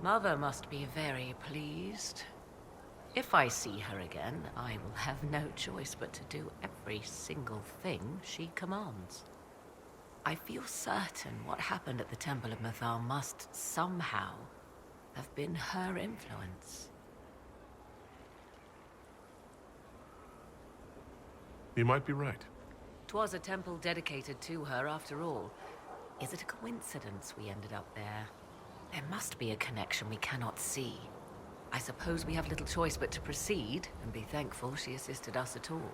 Mother must be very pleased. If I see her again, I will have no choice but to do every single thing she commands. I feel certain what happened at the Temple of Mythal must somehow have been her influence. You might be right. 'Twas a temple dedicated to her after all. Is it a coincidence we ended up there? There must be a connection we cannot see. I suppose we have little choice but to proceed and be thankful she assisted us at all.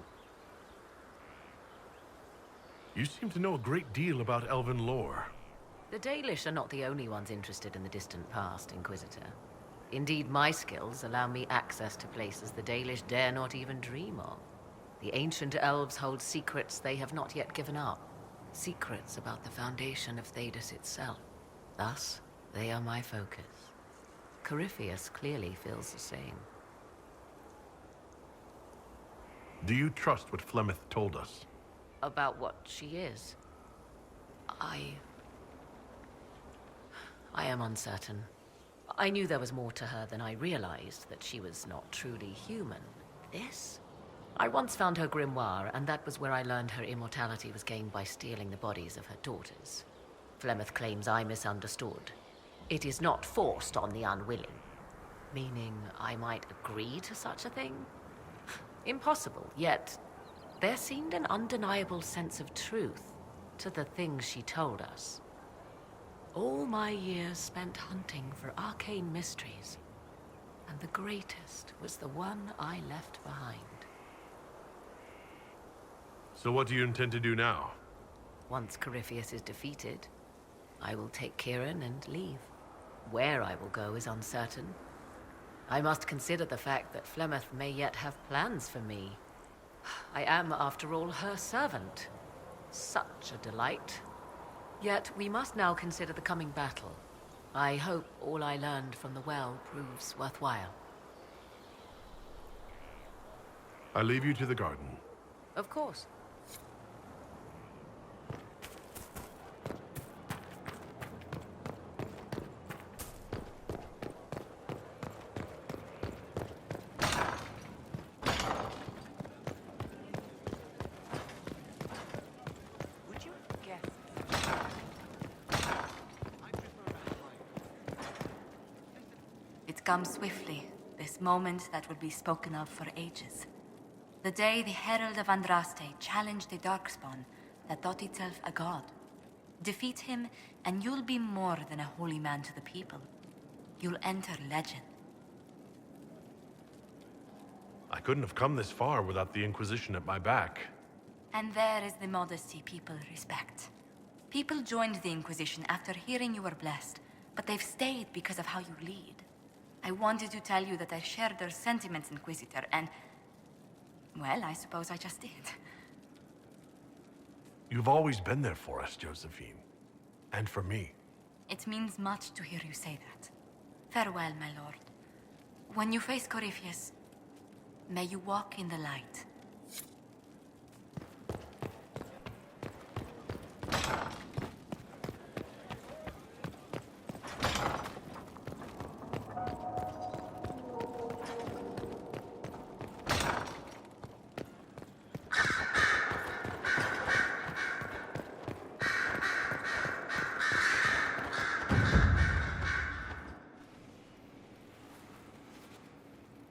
You seem to know a great deal about elven lore. The Dalish are not the only ones interested in the distant past, Inquisitor. Indeed, my skills allow me access to places the Dalish dare not even dream of. The ancient elves hold secrets they have not yet given up. Secrets about the foundation of Thedas itself. Thus, they are my focus. Corypheus clearly feels the same. Do you trust what Flemeth told us? About what she is? I am uncertain. I knew there was more to her than I realized, that she was not truly human. This? I once found her grimoire, and that was where I learned her immortality was gained by stealing the bodies of her daughters. Flemeth claims I misunderstood. It is not forced on the unwilling. Meaning I might agree to such a thing? Impossible, yet there seemed an undeniable sense of truth to the things she told us. All my years spent hunting for arcane mysteries, and the greatest was the one I left behind. So what do you intend to do now? Once Corypheus is defeated, I will take Kieran and leave. Where I will go is uncertain. I must consider the fact that Flemeth may yet have plans for me. I am, after all, her servant. Such a delight. Yet we must now consider the coming battle. I hope all I learned from the well proves worthwhile. I leave you to the garden. Of course. It comes swiftly, this moment that will be spoken of for ages. The day the Herald of Andraste challenged the Darkspawn that thought itself a god. Defeat him, and you'll be more than a holy man to the people. You'll enter legend. I couldn't have come this far without the Inquisition at my back. And there is the modesty people respect. People joined the Inquisition after hearing you were blessed, but they've stayed because of how you lead. I wanted to tell you that I shared their sentiments, Inquisitor, and... well, I suppose I just did. You've always been there for us, Josephine. And for me. It means much to hear you say that. Farewell, my lord. When you face Corypheus, may you walk in the light.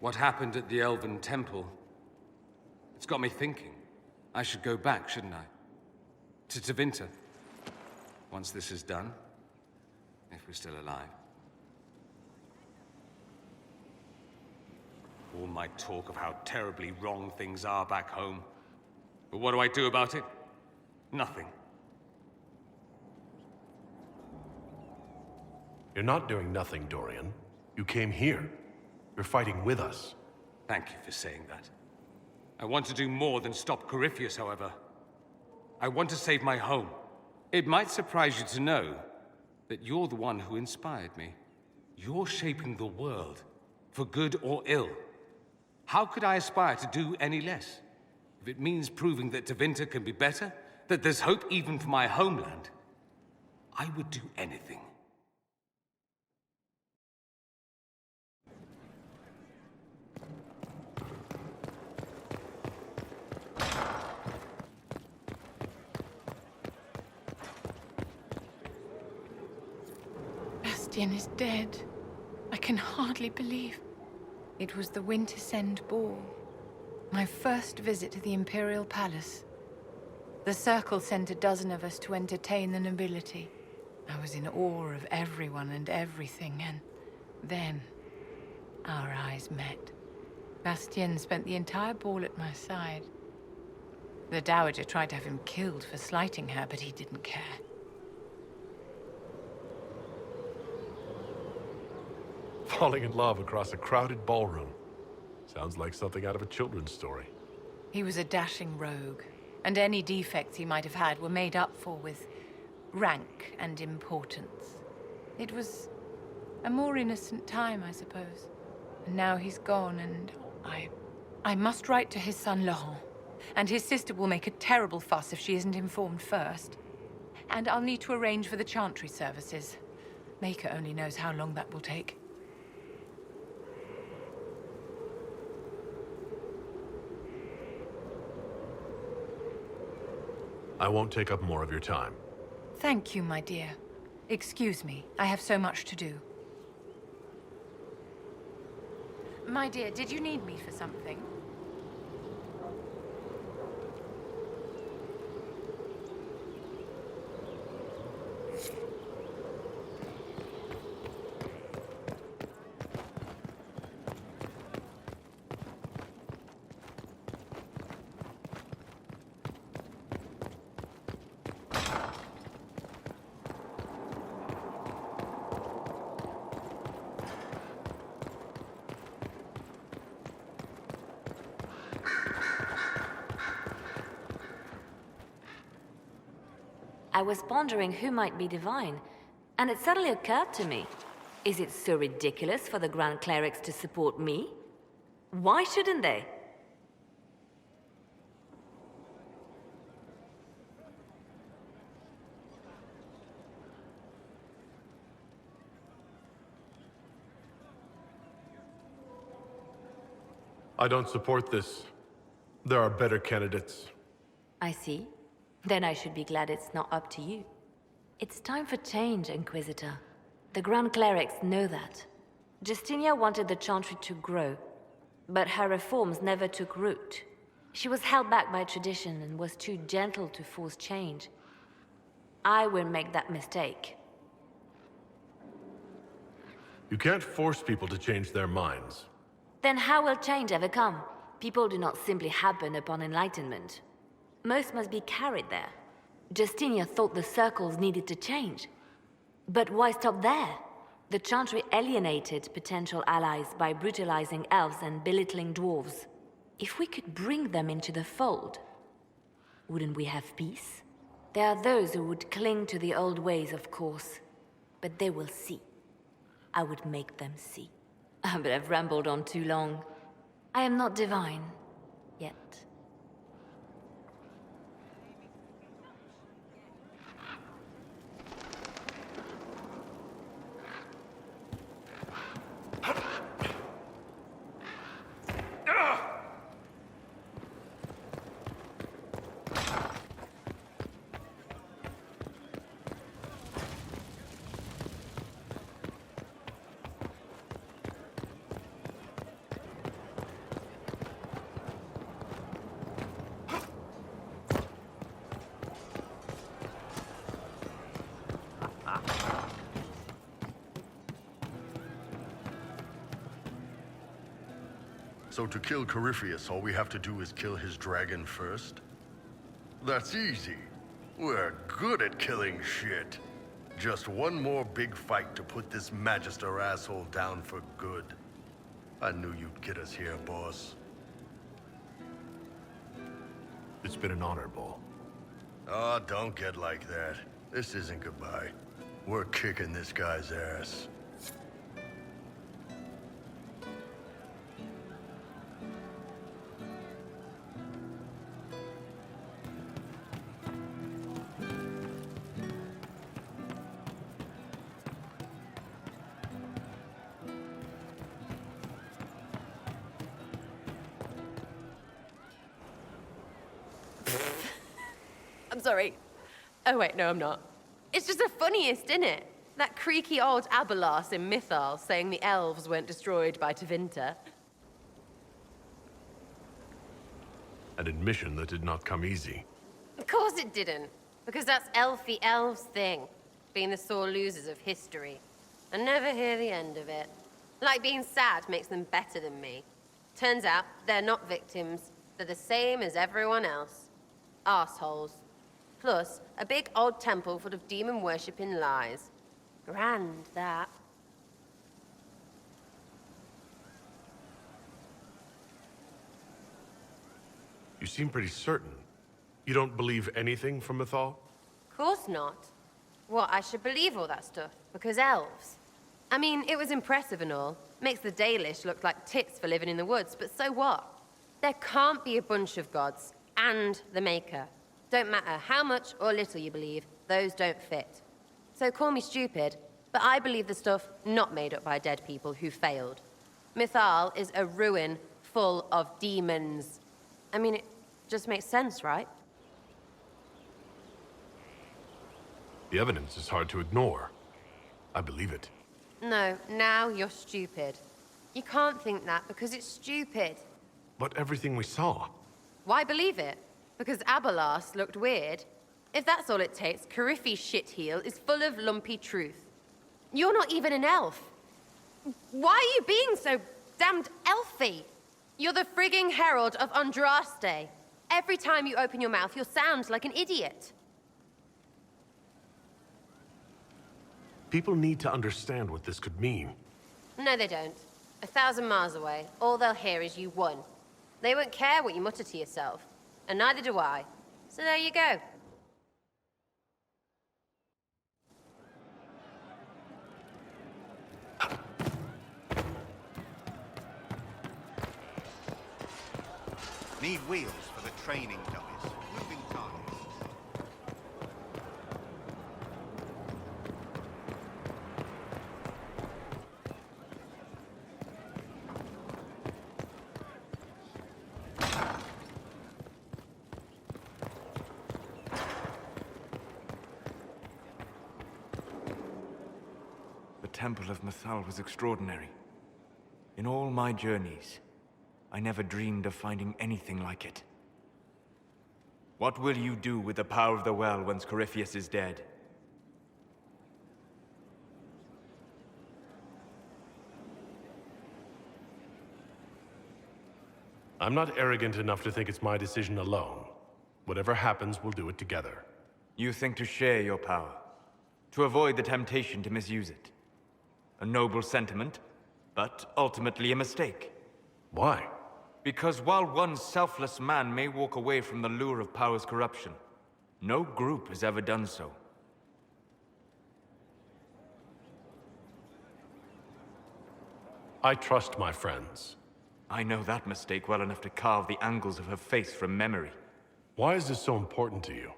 What happened at the Elven Temple? It's got me thinking. I should go back, shouldn't I? To Tevinter. Once this is done. If we're still alive. All my talk of how terribly wrong things are back home. But what do I do about it? Nothing. You're not doing nothing, Dorian. You came here. You're fighting with us. Thank you for saying that. I want to do more than stop Corypheus, however. I want to save my home. It might surprise you to know that you're the one who inspired me. You're shaping the world, for good or ill. How could I aspire to do any less? If it means proving that Tevinter can be better, that there's hope even for my homeland, I would do anything. Bastien is dead. I can hardly believe. It was the Wintersend Ball. My first visit to the Imperial Palace. The Circle sent a dozen of us to entertain the nobility. I was in awe of everyone and everything, and then our eyes met. Bastien spent the entire ball at my side. The Dowager tried to have him killed for slighting her, but he didn't care. Falling in love across a crowded ballroom. Sounds like something out of a children's story. He was a dashing rogue, and any defects he might have had were made up for with rank and importance. It was a more innocent time, I suppose. And now he's gone, and I must write to his son Laurent. And his sister will make a terrible fuss if she isn't informed first. And I'll need to arrange for the chantry services. Maker only knows how long that will take. I won't take up more of your time. Thank you, my dear. Excuse me, I have so much to do. My dear, did you need me for something? I was pondering who might be divine, and it suddenly occurred to me. Is it so ridiculous for the Grand Clerics to support me? Why shouldn't they? I don't support this. There are better candidates. I see. Then I should be glad it's not up to you. It's time for change, Inquisitor. The Grand Clerics know that. Justinia wanted the Chantry to grow, but her reforms never took root. She was held back by tradition and was too gentle to force change. I won't make that mistake. You can't force people to change their minds. Then how will change ever come? People do not simply happen upon enlightenment. Most must be carried there. Justinia thought the circles needed to change. But why stop there? The Chantry alienated potential allies by brutalizing elves and belittling dwarves. If we could bring them into the fold, wouldn't we have peace? There are those who would cling to the old ways, of course. But they will see. I would make them see. But I've rambled on too long. I am not divine. Yet. So to kill Corypheus, all we have to do is kill his dragon first? That's easy. We're good at killing shit. Just one more big fight to put this Magister asshole down for good. I knew you'd get us here, boss. It's been an honor, Bull. Oh, don't get like that. This isn't goodbye. We're kicking this guy's ass. I'm sorry. Oh wait, no, I'm not. It's just the funniest, isn't it? That creaky old Abelas in Mythal saying the elves weren't destroyed by Tevinter. An admission that did not come easy. Of course it didn't. Because that's elfy elves' thing. Being the sore losers of history. I never hear the end of it. Like being sad makes them better than me. Turns out they're not victims. They're the same as everyone else. Arseholes. Plus, a big old temple full of demon-worshipping lies. Grand, that. You seem pretty certain. You don't believe anything from Mythal? Course not. What, I should believe all that stuff? Because elves? I mean, it was impressive and all. Makes the Dalish look like tits for living in the woods, but so what? There can't be a bunch of gods, and the Maker. Don't matter how much or little you believe, those don't fit. So call me stupid, but I believe the stuff not made up by dead people who failed. Mythal is a ruin full of demons. I mean, it just makes sense, right? The evidence is hard to ignore. I believe it. No, now you're stupid. You can't think that because it's stupid. But everything we saw. Why believe it? Because Abelas looked weird? If that's all it takes, Cariffi's shitheel is full of lumpy truth. You're not even an elf. Why are you being so damned elfy? You're the frigging herald of Andraste. Every time you open your mouth, you'll sound like an idiot. People need to understand what this could mean. No, they don't. 1,000 miles away, all they'll hear is you won. They won't care what you mutter to yourself. And neither do I. So there you go. Need wheels for the training dummies. Moving targets. The Temple of Mythal was extraordinary. In all my journeys, I never dreamed of finding anything like it. What will you do with the power of the well once Corypheus is dead? I'm not arrogant enough to think it's my decision alone. Whatever happens, we'll do it together. You think to share your power, to avoid the temptation to misuse it. A noble sentiment, but ultimately a mistake. Why? Because while one selfless man may walk away from the lure of power's corruption, no group has ever done so. I trust my friends. I know that mistake well enough to carve the angles of her face from memory. Why is this so important to you?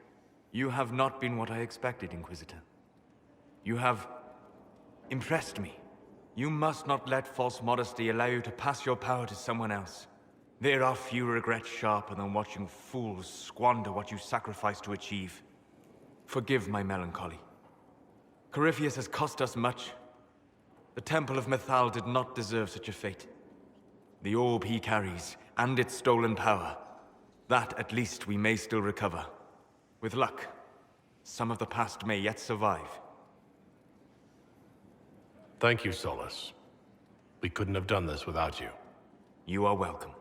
You have not been what I expected, Inquisitor. You have impressed me. You must not let false modesty allow you to pass your power to someone else. There are few regrets sharper than watching fools squander what you sacrifice to achieve. Forgive my melancholy. Corypheus has cost us much. The Temple of Mythal did not deserve such a fate. The orb he carries, and its stolen power, that at least we may still recover. With luck, some of the past may yet survive. Thank you, Solus. We couldn't have done this without you. You are welcome.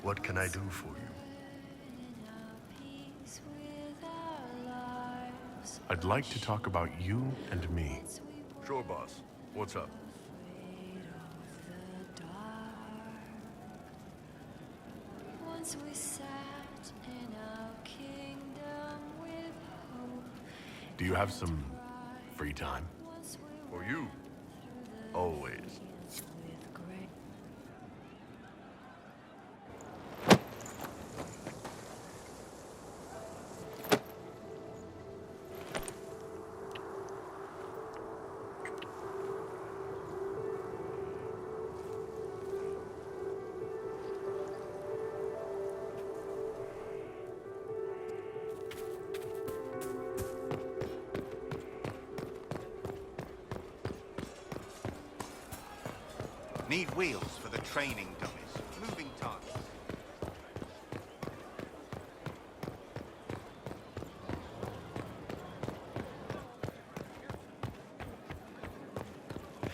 What can I do for you? I'd like to talk about you and me. Sure, boss. What's up? Do you have some free time? For you? Always. Need wheels for the training dummies. Moving targets.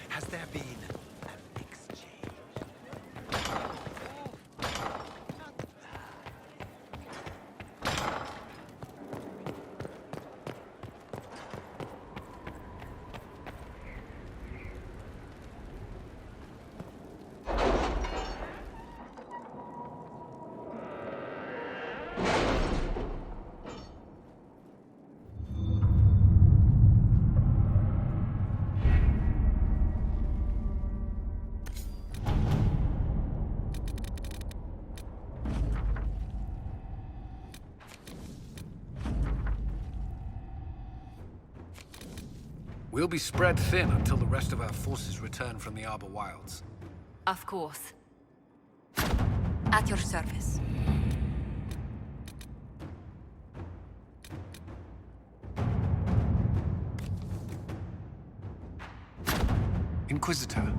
Has there been an exchange? We'll be spread thin until the rest of our forces return from the Arbor Wilds. Of course. At your service. Inquisitor.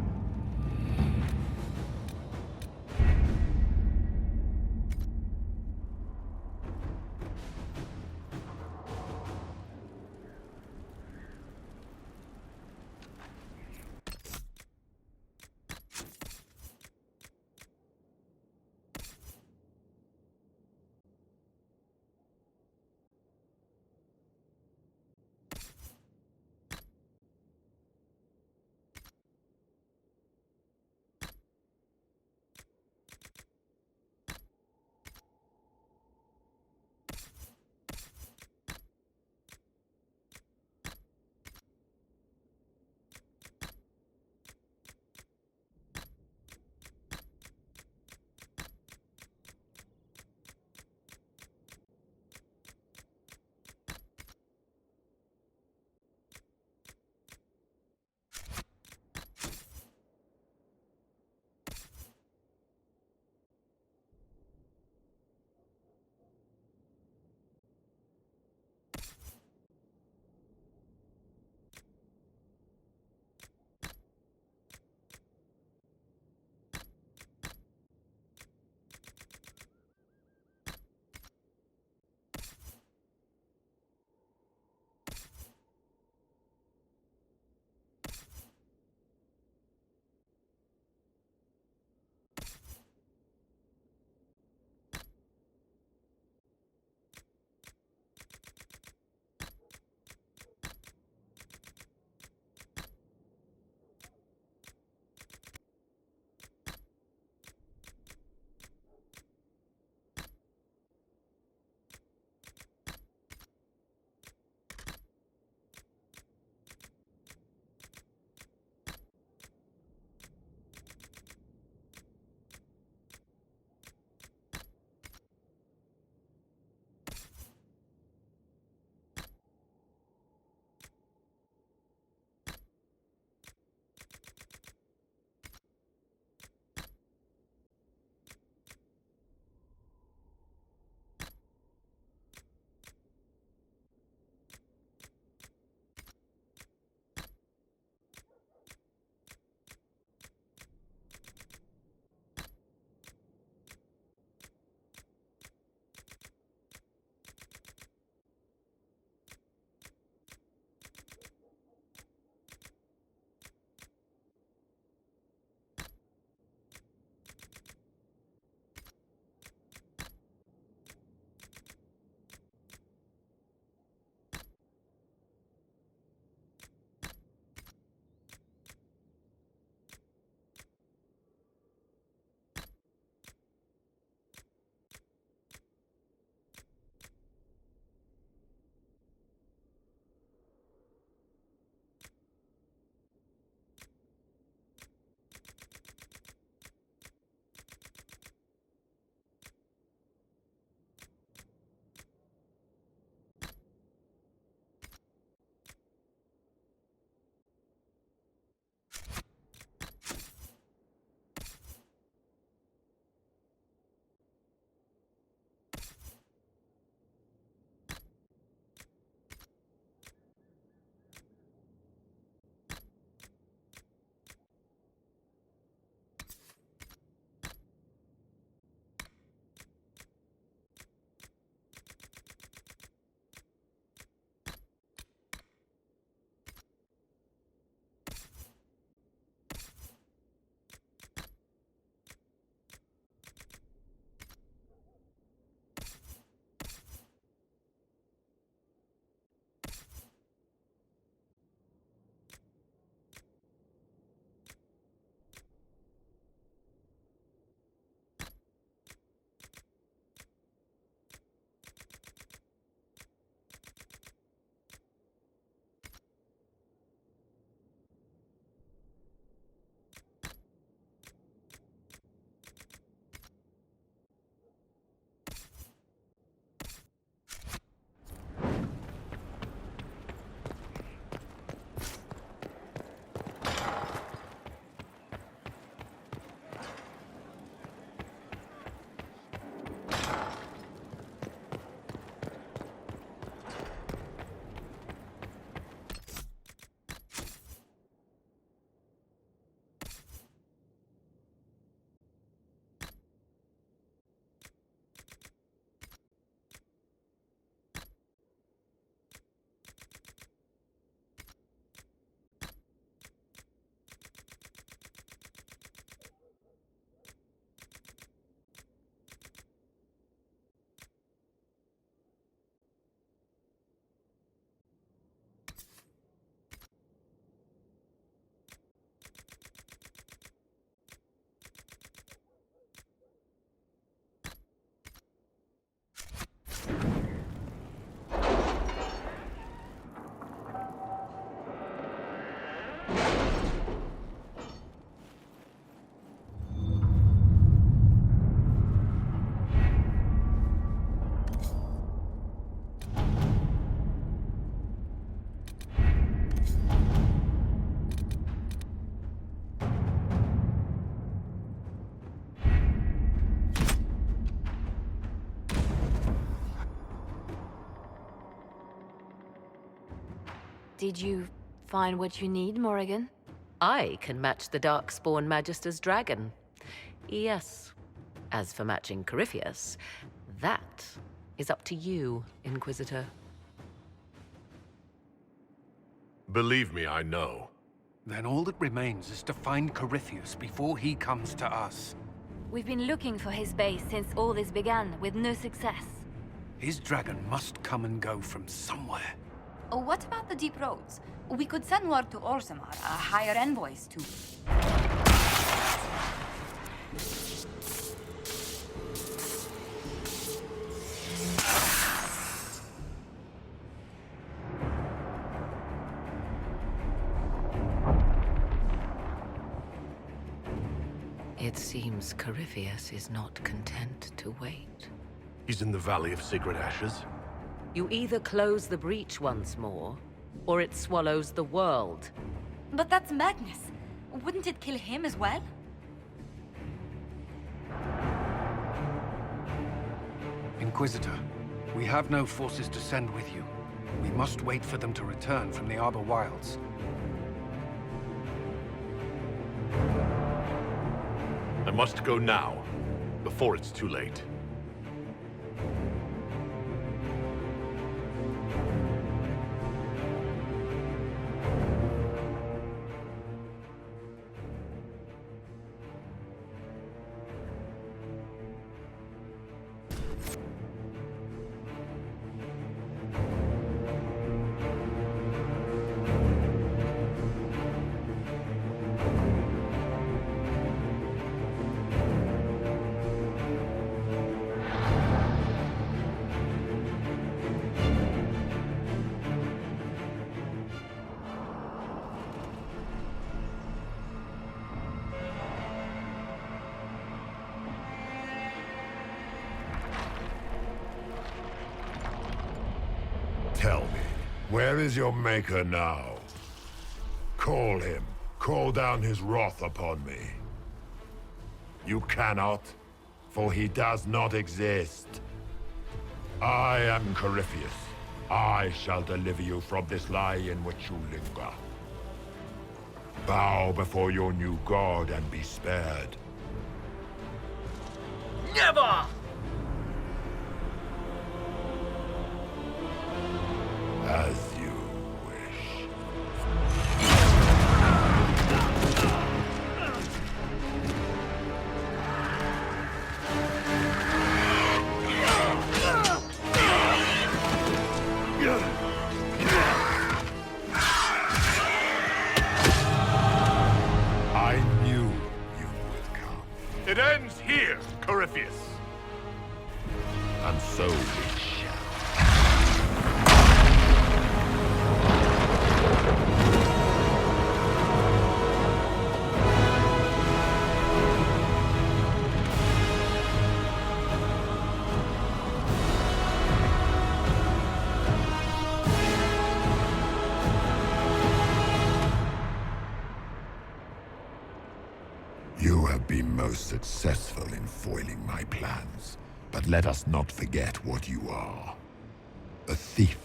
Did you find what you need, Morrigan? I can match the Darkspawn Magister's dragon. Yes. As for matching Corypheus, that is up to you, Inquisitor. Believe me, I know. Then all that remains is to find Corypheus before he comes to us. We've been looking for his base since all this began, with no success. His dragon must come and go from somewhere. Oh, what about the deep roads? We could send word to Orzammar, hire envoys to... It seems Corypheus is not content to wait. He's in the Valley of Sacred Ashes. You either close the breach once more, or it swallows the world. But that's madness. Wouldn't it kill him as well? Inquisitor, we have no forces to send with you. We must wait for them to return from the Arbor Wilds. I must go now, before it's too late. Tell me, where is your maker now? Call him. Call down his wrath upon me. You cannot, for he does not exist. I am Corypheus. I shall deliver you from this lie in which you linger. Bow before your new god and be spared. Never! As you wish. I knew you would come. It ends here, Corypheus. And so it shall. You have been most successful in foiling my plans, but let us not forget what you are. A thief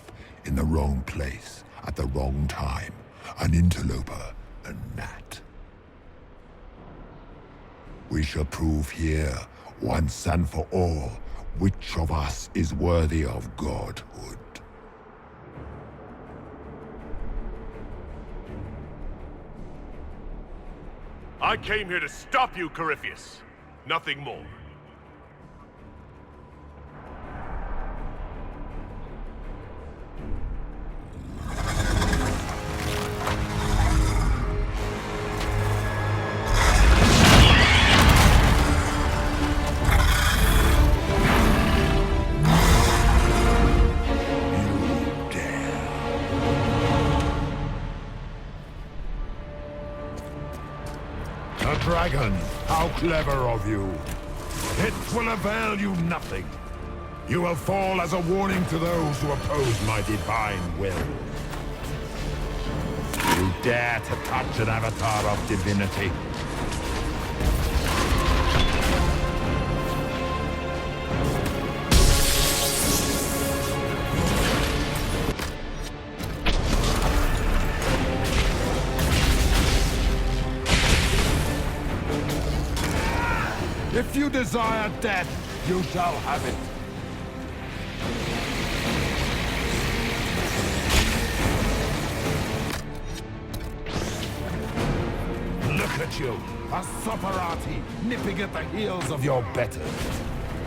in the wrong place at the wrong time, an interloper, a gnat. We shall prove here, once and for all, which of us is worthy of godhood. I came here to stop you, Corypheus. Nothing more. A dragon! How clever of you! It will avail you nothing. You will fall as a warning to those who oppose my divine will. You dare to touch an avatar of divinity? If you desire death, you shall have it. Look at you, a Sopparati, nipping at the heels of your betters.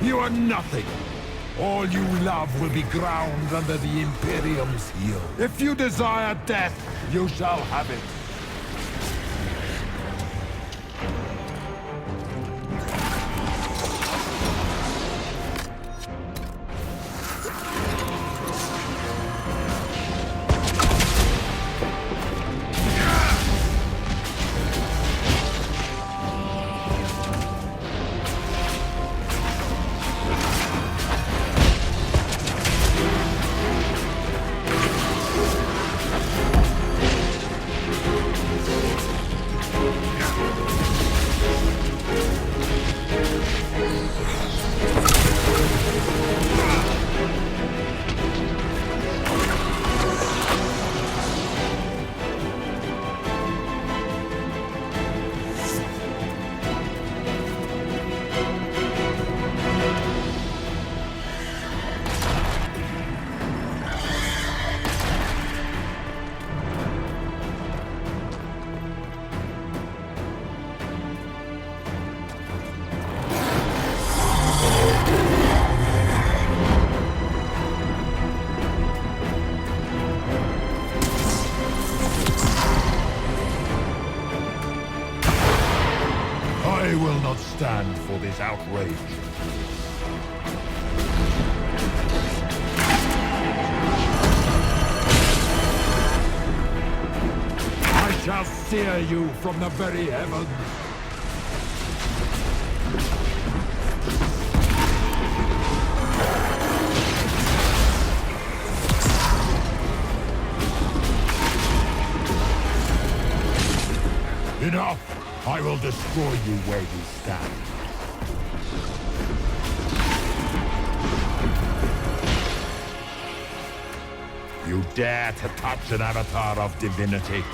You are nothing. All you love will be ground under the Imperium's heel. If you desire death, you shall have it. I will not stand for this outrage. I shall sear you from the very heavens. Enough! I will destroy you where you stand. You dare to touch an avatar of divinity?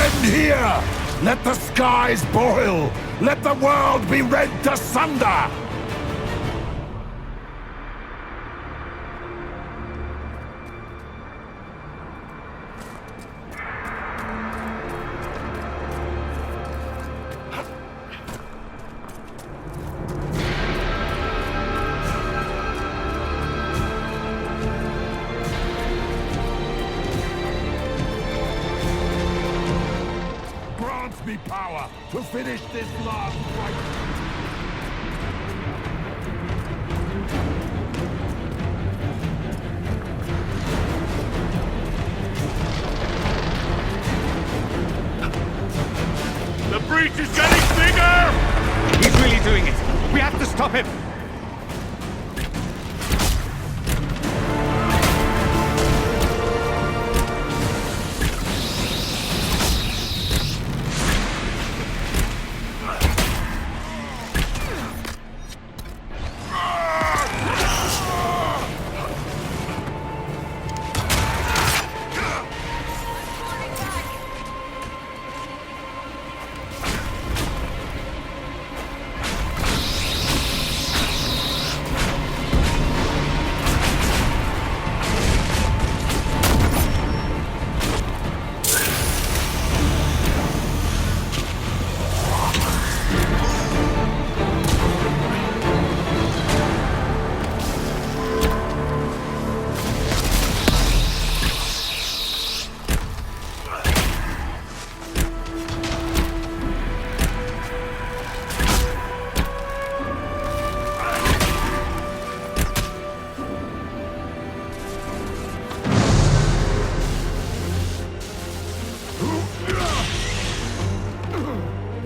end here! Let the skies boil! Let the world be rent asunder! Grant me power to finish this last fight! The breach is getting bigger! He's really doing it! We have to stop him!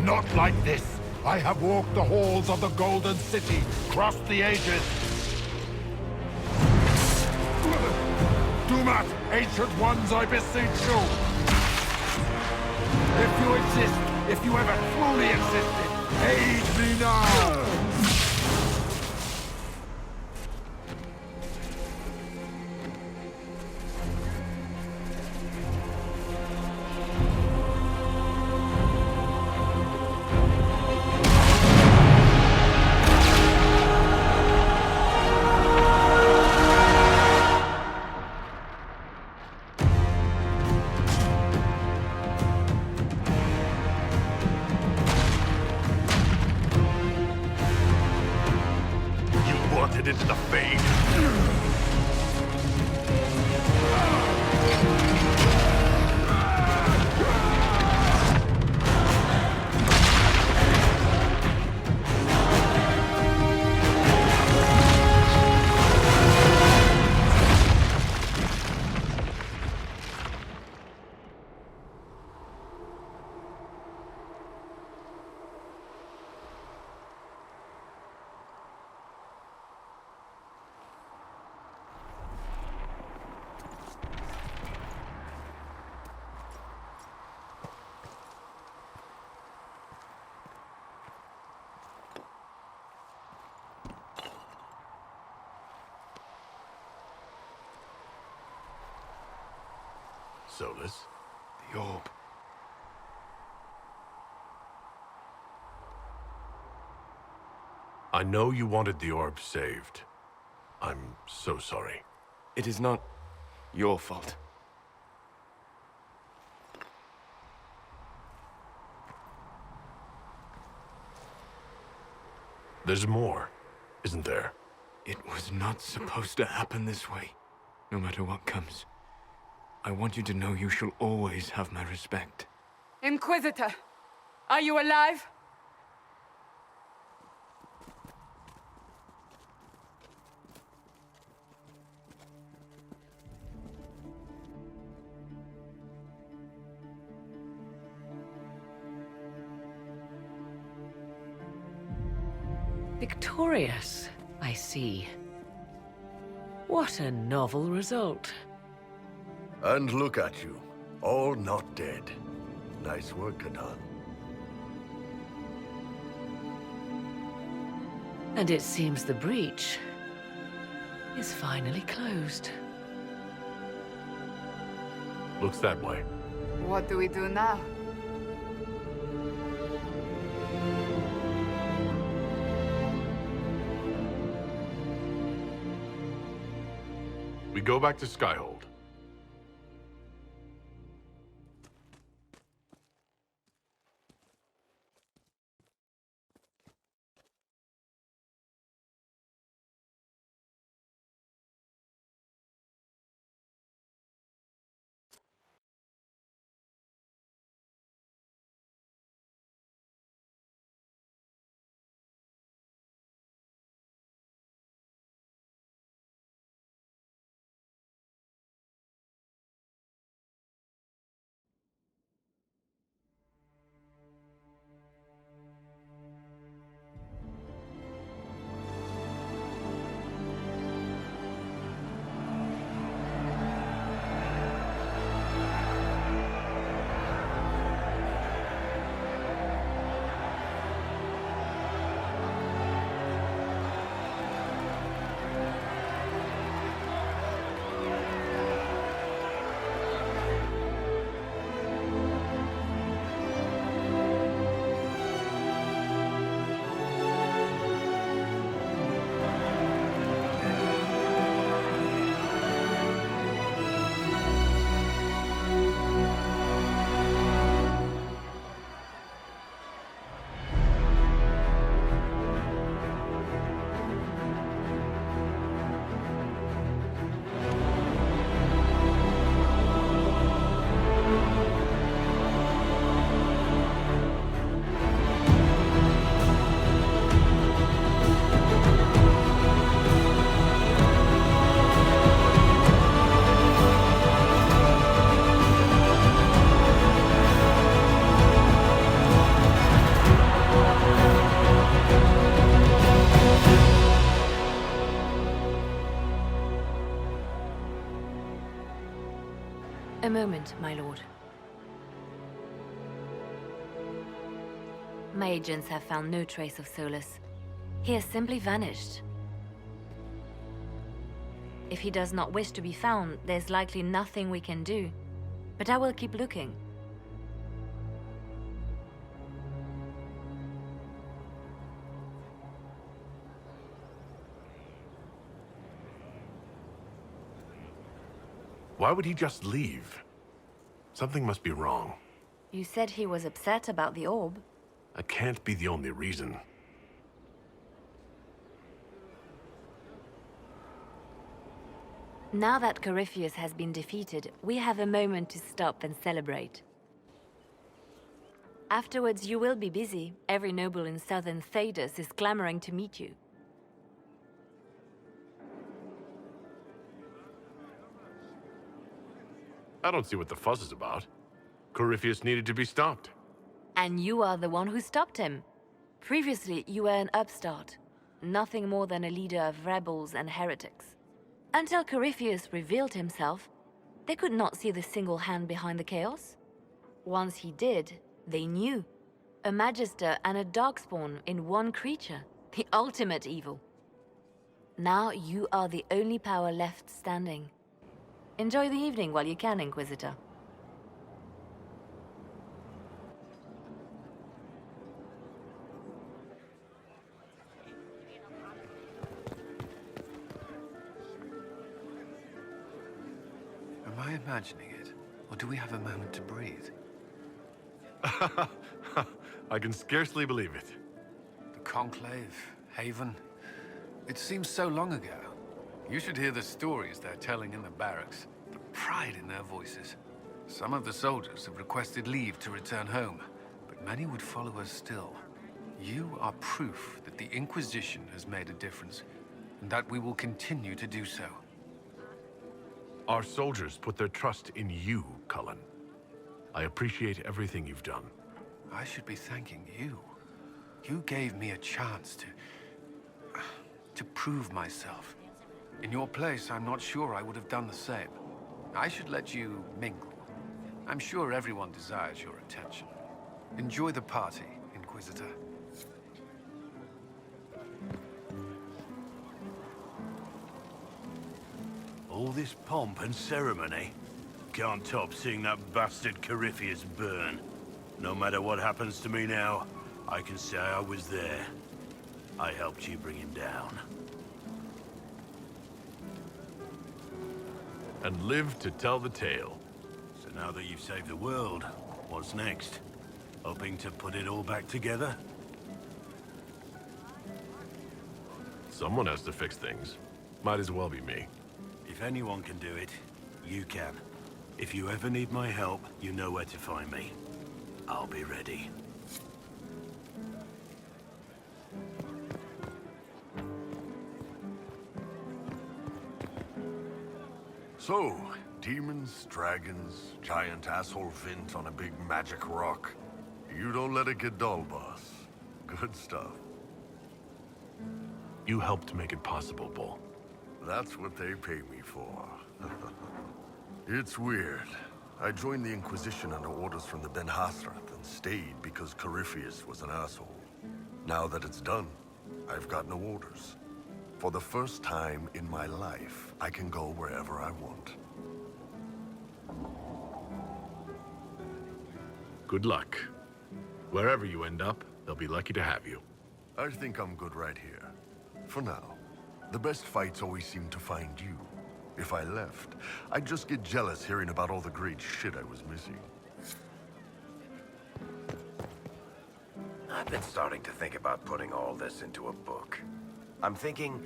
Not like this! I have walked the halls of the Golden City, crossed the ages. Do not, ancient ones, I beseech you! If you exist, if you ever truly existed, aid me now! Wanted into the fade. Solus? The orb. I know you wanted the orb saved. I'm so sorry. It is not your fault. There's more, isn't there? It was not supposed to happen this way. No matter what comes, I want you to know you shall always have my respect. Inquisitor, are you alive? Victorious, I see. What a novel result. And look at you, all not dead. Nice work, Kadan. And it seems the breach is finally closed. Looks that way. What do we do now? We go back to Skyhold. A moment, my lord. My agents have found no trace of Solus. He has simply vanished. If he does not wish to be found, there's likely nothing we can do. But I will keep looking. Why would he just leave? Something must be wrong. You said he was upset about the orb. That can't be the only reason. Now that Corypheus has been defeated, we have a moment to stop and celebrate. Afterwards, you will be busy. Every noble in southern Thedas is clamoring to meet you. I don't see what the fuss is about. Corypheus needed to be stopped. And you are the one who stopped him. Previously, you were an upstart. Nothing more than a leader of rebels and heretics. Until Corypheus revealed himself, they could not see the single hand behind the chaos. Once he did, they knew. A Magister and a Darkspawn in one creature. The ultimate evil. Now you are the only power left standing. Enjoy the evening while you can, Inquisitor. Am I imagining it? Or do we have a moment to breathe? I can scarcely believe it. The Conclave, Haven. It seems so long ago. You should hear the stories they're telling in the barracks. The pride in their voices. Some of the soldiers have requested leave to return home, but many would follow us still. You are proof that the Inquisition has made a difference, and that we will continue to do so. Our soldiers put their trust in you, Cullen. I appreciate everything you've done. I should be thanking you. You gave me a chance to prove myself. In your place, I'm not sure I would have done the same. I should let you mingle. I'm sure everyone desires your attention. Enjoy the party, Inquisitor. All this pomp and ceremony. Can't top seeing that bastard Corypheus burn. No matter what happens to me now, I can say I was there. I helped you bring him down. and live to tell the tale. So now that you've saved the world, what's next? Hoping to put it all back together? Someone has to fix things. Might as well be me. If anyone can do it, you can. If you ever need my help, you know where to find me. I'll be ready. So, demons, dragons, giant asshole Vint on a big magic rock. You don't let it get dull, boss. Good stuff. You helped make it possible, Bull. That's what they pay me for. It's weird. I joined the Inquisition under orders from the Ben Hasrath and stayed because Corypheus was an asshole. Now that it's done, I've got no orders. For the first time in my life, I can go wherever I want. Good luck. Wherever you end up, they'll be lucky to have you. I think I'm good right here. For now. The best fights always seem to find you. If I left, I'd just get jealous hearing about all the great shit I was missing. I've been starting to think about putting all this into a book. I'm thinking,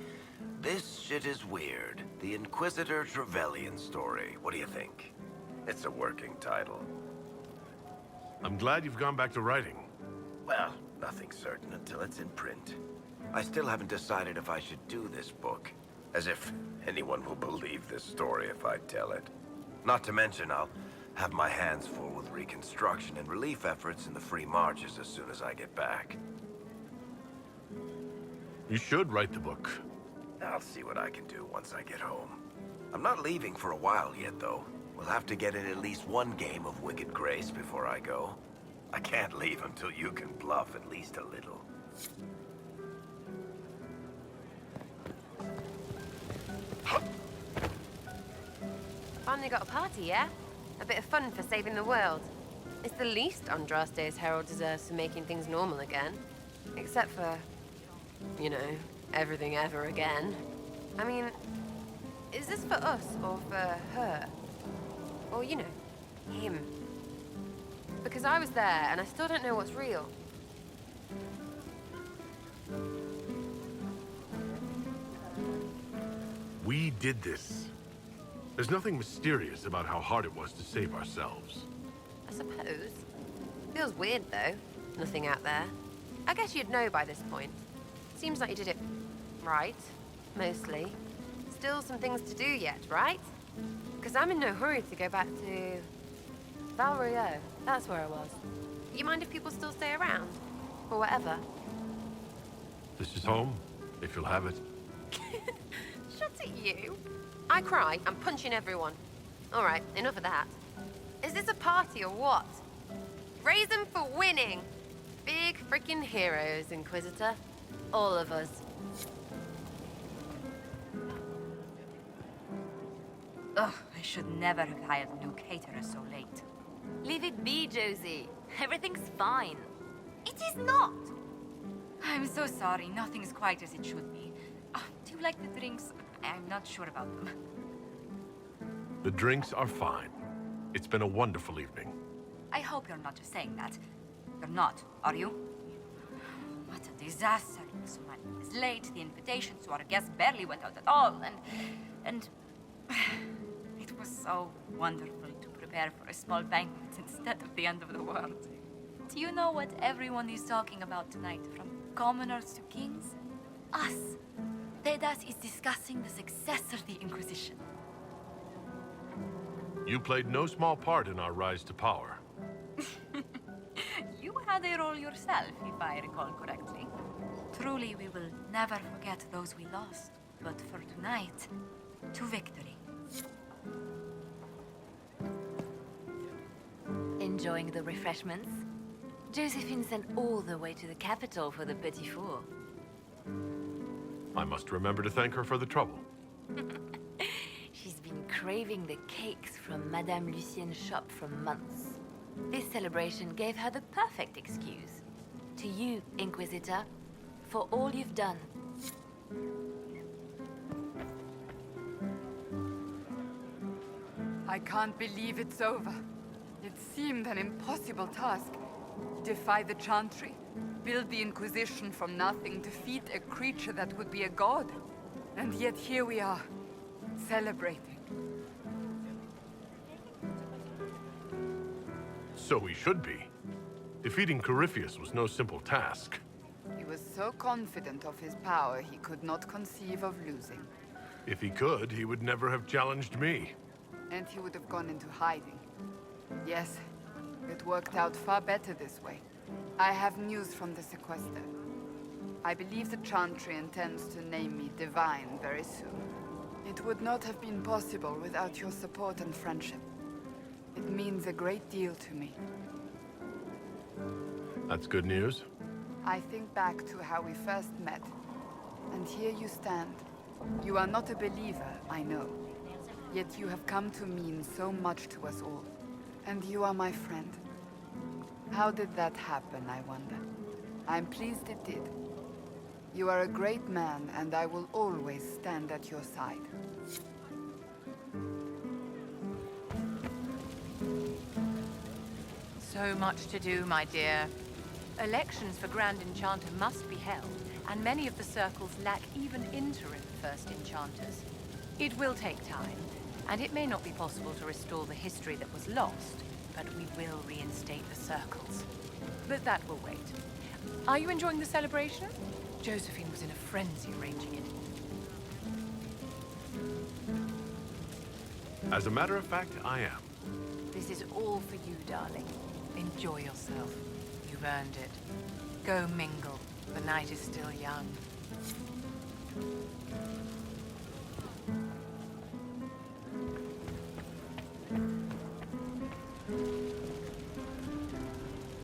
this shit is weird. The Inquisitor Trevelyan story. What do you think? It's a working title. I'm glad you've gone back to writing. Well, nothing's certain until it's in print. I still haven't decided if I should do this book. As if anyone will believe this story if I tell it. Not to mention, I'll have my hands full with reconstruction and relief efforts in the Free Marches as soon as I get back. You should write the book. I'll see what I can do once I get home. I'm not leaving for a while yet, though. We'll have to get in at least one game of Wicked Grace before I go. I can't leave until you can bluff at least a little. Finally got a party, yeah? A bit of fun for saving the world. It's the least Andraste's herald deserves for making things normal again. Except for, you know, everything ever again. I mean, is this for us or for her? Or, you know, him? Because I was there and I still don't know what's real. We did this. There's nothing mysterious about how hard it was to save ourselves. I suppose. Feels weird, though. Nothing out there. I guess you'd know by this point. Seems like you did it right, mostly. Still some things to do yet, right? Because I'm in no hurry to go back to... Val Rio. That's where I was. You mind if people still stay around? Or whatever? This is home, if you'll have it. Shut it, you. I cry, I'm punching everyone. All right, enough of that. Is this a party or what? Raise them for winning! Big freaking heroes, Inquisitor. All of us. Ugh, I should never have hired new caterers so late. Leave it be, Josie. Everything's fine. It is not! I'm so sorry, nothing's quite as it should be. Do you like the drinks? I'm not sure about them. The drinks are fine. It's been a wonderful evening. I hope you're not just saying that. You're not, are you? What a disaster. So many is late, the invitations to our guests barely went out at all, and... It was so wonderful to prepare for a small banquet instead of the end of the world. Do you know what everyone is talking about tonight, from commoners to kings? Us. Dedas is discussing the success of the Inquisition. You played no small part in our rise to power. You had a role yourself, if I recall correctly. Truly, we will never forget those we lost. But for tonight, to victory. Enjoying the refreshments? Josephine sent all the way to the capital for the petit four. I must remember to thank her for the trouble. She's been craving the cakes from Madame Lucien's shop for months. This celebration gave her the perfect excuse. To you, Inquisitor, for all you've done. I can't believe it's over. It seemed an impossible task. Defy the Chantry, build the Inquisition from nothing, defeat a creature that would be a god. And yet here we are, celebrating. So we should be. Defeating Corypheus was no simple task. He was so confident of his power, he could not conceive of losing. If he could, he would never have challenged me. And he would have gone into hiding. Yes, it worked out far better this way. I have news from the sequester. I believe the Chantry intends to name me Divine very soon. It would not have been possible without your support and friendship. It means a great deal to me. That's good news. I think back to how we first met, and here you stand. You are not a believer, I know. Yet you have come to mean so much to us all. And you are my friend. How did that happen, I wonder? I'm pleased it did. You are a great man, and I will always stand at your side. So much to do, my dear. Elections for Grand Enchanter must be held, and many of the circles lack even interim First Enchanters. It will take time, and it may not be possible to restore the history that was lost, but we will reinstate the circles. But that will wait. Are you enjoying the celebration? Josephine was in a frenzy arranging it. As a matter of fact, I am. This is all for you, darling. Enjoy yourself. You've earned it. Go mingle. The night is still young.